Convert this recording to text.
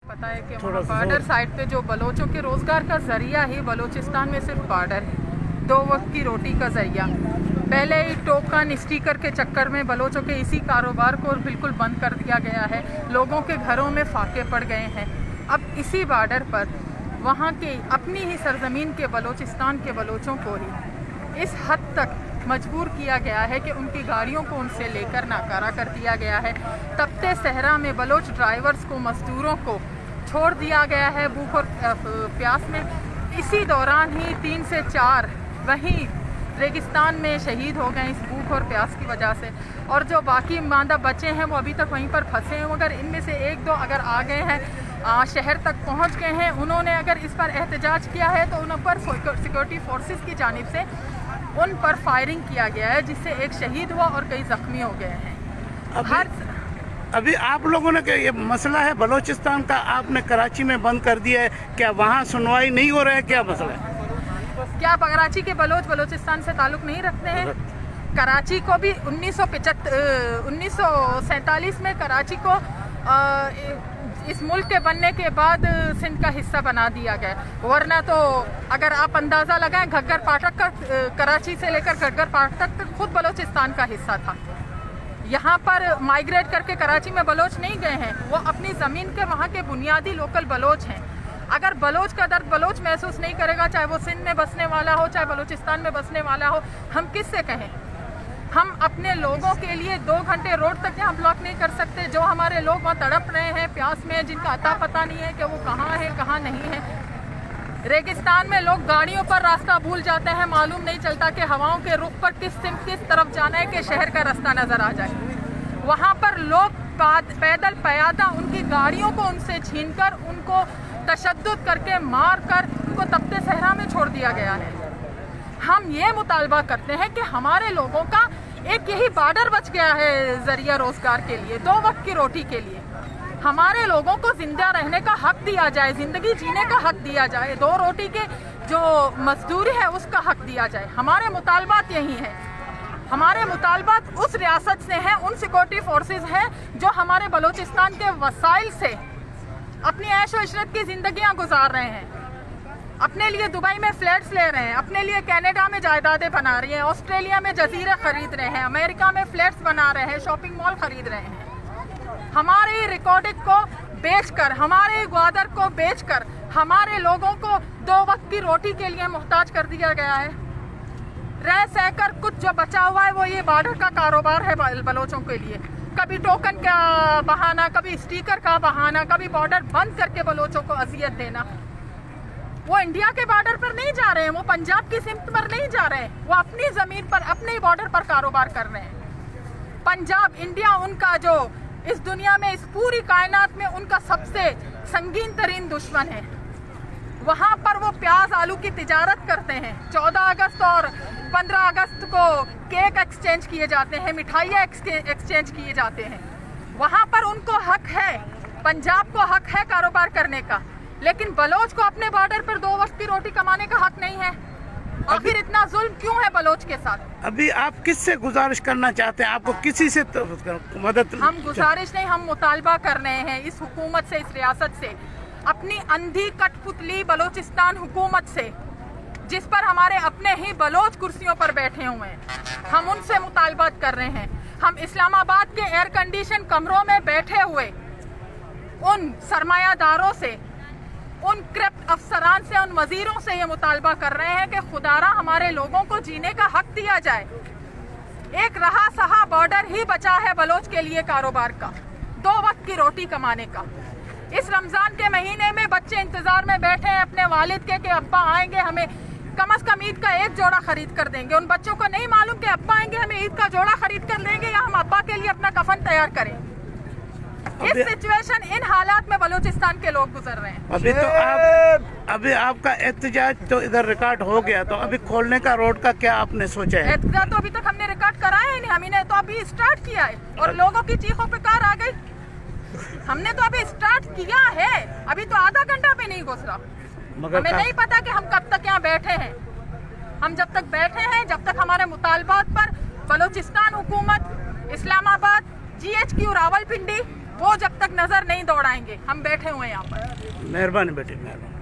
पता है कि वहाँ बॉर्डर साइड पे जो बलोचों के रोज़गार का जरिया ही बलोचिस्तान में सिर्फ बॉर्डर है, 2 वक्त की रोटी का जरिया। पहले ही टोकन स्टिकर के चक्कर में बलोचों के इसी कारोबार को बिल्कुल बंद कर दिया गया है। लोगों के घरों में फाके पड़ गए हैं। अब इसी बॉर्डर पर वहाँ के अपनी ही सरजमीन के बलोचिस्तान के बलोचों को ही इस हद तक मजबूर किया गया है कि उनकी गाड़ियों को उनसे लेकर नाकारा कर दिया गया है। तपते सहरा में बलोच ड्राइवर्स को, मजदूरों को छोड़ दिया गया है भूख और प्यास में। इसी दौरान ही 3 से 4 वहीं रेगिस्तान में शहीद हो गए इस भूख और प्यास की वजह से, और जो बाकी मांदा बचे हैं वो अभी तक वहीं पर फंसे हैं। मगर इनमें से 1-2 अगर आ गए हैं, शहर तक पहुंच गए हैं, उन्होंने अगर इस पर एहतजाज किया है तो उन पर सिक्योरिटी फोर्सेस की जानिब से उन पर फायरिंग किया गया है, जिससे एक शहीद हुआ और कई जख्मी हो गए हैं। अभी आप लोगों ने ये मसला है बलोचिस्तान का, आपने कराची में बंद कर दिया है, क्या वहाँ सुनवाई नहीं हो रहा है, क्या मसला है? क्या कराची के बलोचिस्तान से ताल्लुक नहीं रखते हैं? कराची को भी 1947 में कराची को इस मुल्क के बनने के बाद सिंध का हिस्सा बना दिया गया, वरना तो अगर आप अंदाज़ा लगाएं घग्गर पाटक का, कराची से लेकर घग्गर पाटक तक खुद बलोचिस्तान का हिस्सा था। यहाँ पर माइग्रेट करके कराची में बलोच नहीं गए हैं, वो अपनी ज़मीन के वहाँ के बुनियादी लोकल बलोच हैं। अगर बलोच का दर्द बलोच महसूस नहीं करेगा, चाहे वो सिंध में बसने वाला हो, चाहे बलोचिस्तान में बसने वाला हो, हम किससे कहें? हम अपने लोगों के लिए 2 घंटे रोड तक यहाँ ब्लॉक नहीं कर सकते। जो हमारे लोग वहाँ तड़प रहे हैं प्यास में, जिनका अता पता नहीं है कि वो कहाँ है कहाँ नहीं है। रेगिस्तान में लोग गाड़ियों पर रास्ता भूल जाते हैं, मालूम नहीं चलता कि हवाओं के रुख पर किस तरफ जाना है कि शहर का रास्ता नजर आ जाए। वहाँ पर लोग पैदल पयादा उनकी गाड़ियों को उनसे छीनकर, उनको तशद्दुद करके, मार कर उनको तपते सहरा में छोड़ दिया गया है। हम ये मुतालबा करते हैं कि हमारे लोगों का एक यही बॉर्डर बच गया है जरिया रोजगार के लिए, 2 वक्त की रोटी के लिए। हमारे लोगों को जिंदा रहने का हक दिया जाए, जिंदगी जीने का हक दिया जाए, 2 रोटी के जो मजदूरी है उसका हक दिया जाए। हमारे मुतालबात यही हैं। हमारे मुतालबात उस रियासत से हैं, उन सिक्योरिटी फोर्सेस हैं जो हमारे बलोचिस्तान के वसाइल से अपनी ऐश व इशरत की जिंदगियां गुजार रहे हैं, अपने लिए दुबई में फ्लैट्स ले रहे हैं, अपने लिए कनाडा में जायदादें बना रही हैं, ऑस्ट्रेलिया में जजीरे खरीद रहे हैं, अमेरिका में फ्लैट्स बना रहे हैं, शॉपिंग मॉल खरीद रहे हैं। हमारे रिकॉर्डिंग को बेचकर, हमारे ग्वादर को बेचकर हमारे लोगों को 2 वक्त की रोटी के लिए मुहताज कर दिया गया है। रह सहकर कुछ जो बचा हुआ है वो ये बॉर्डर का कारोबार है बलोचों के लिए। कभी टोकन का बहाना, कभी स्टिकर का बहाना, कभी बॉर्डर बंद करके बलोचों को अजियत देना। वो इंडिया के बॉर्डर पर नहीं जा रहे हैं, वो पंजाब की सिमत पर नहीं जा रहे हैं, वो अपनी जमीन पर, अपने बॉर्डर पर कारोबार कर रहे हैं। पंजाब, इंडिया उनका जो इस दुनिया में, इस पूरी कायनात में उनका सबसे संगीन तरीन दुश्मन है। वहां पर वो प्याज आलू की तिजारत करते हैं। 14 अगस्त और 15 अगस्त को केक एक्सचेंज किए जाते हैं, मिठाइयाँ एक्सचेंज किए जाते हैं। वहां पर उनको हक है, पंजाब को हक है कारोबार करने का, लेकिन बलोच को अपने बॉर्डर पर 2 वक्त की रोटी कमाने का हक नहीं है। आखिर इतना जुल्म क्यों है बलोच के साथ? अभी आप किससे गुजारिश करना चाहते हैं? आपको किसी से मदद? हम गुजारिश नहीं, हम मुतालबा कर रहे हैं इस हुकूमत से, इस रियासत से, अपनी अंधी कठपुतली बलोचिस्तान हुकूमत से, जिस पर हमारे अपने ही बलोच कुर्सियों पर बैठे हुए हैं, हम उनसे मुतालबात कर रहे हैं। हम इस्लामाबाद के एयर कंडीशन कमरों में बैठे हुए उन सरमायादारों से, उन करप्ट अफसरान से, उन वजीरों से ये मुतालबा कर रहे हैं कि खुदारा हमारे लोगों को जीने का हक दिया जाए। एक रहा सहा बॉर्डर ही बचा है बलोच के लिए कारोबार का, 2 वक्त की रोटी कमाने का। इस रमजान के महीने में बच्चे इंतजार में बैठे हैं अपने वालिद के कि अब्बा आएंगे, हमें कम से कम ईद का 1 जोड़ा खरीद कर देंगे। उन बच्चों को नहीं मालूम कि अब्बा आएंगे, हमें ईद का जोड़ा खरीद कर लेंगे या हम अब्बा के लिए अपना कफन तैयार करें। इस सिचुएशन, इन हालात में बलूचिस्तान के लोग गुजर रहे हैं। अभी तो अभी आपका एहतजाज तो इधर रिकॉर्ड हो गया, तो अभी खोलने का रोड का क्या आपने सोचा है? एहतजाज तो अभी तक हमने रिकॉर्ड कराया ही नहीं, हमने तो अभी स्टार्ट किया है और लोगों की चीखों पे कार आ गई। हमने तो अभी स्टार्ट किया है, अभी तो आधा घंटा भी नहीं गुजरा। हमें नहीं पता कि हम कब तक यहाँ बैठे हैं। हम जब तक बैठे हैं, जब तक हमारे मुतालबात पर बलूचिस्तान हुकूमत, इस्लामाबाद, GHQ रावलपिंडी वो जब तक नजर नहीं दौड़ाएंगे हम बैठे हुए हैं यहाँ पर। मेहरबानी बेटी, मेहरबानी।